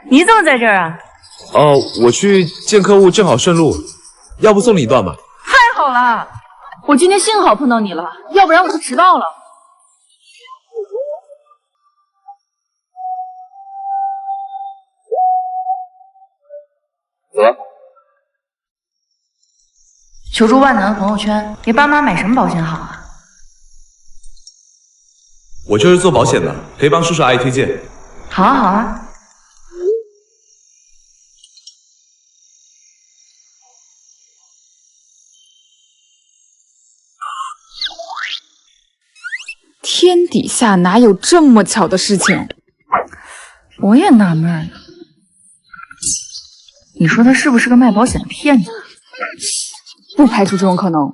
你怎么在这儿啊？哦，我去见客户，正好顺路，要不送你一段吧？太好了，我今天幸好碰到你了，要不然我就迟到了。怎么了？求助万能的朋友圈，给爸妈买什么保险好啊？我就是做保险的，可以帮叔叔阿姨推荐。好啊好啊。天底下哪有这么巧的事情？我也纳闷呢。你说他是不是个卖保险的骗子？不排除这种可能。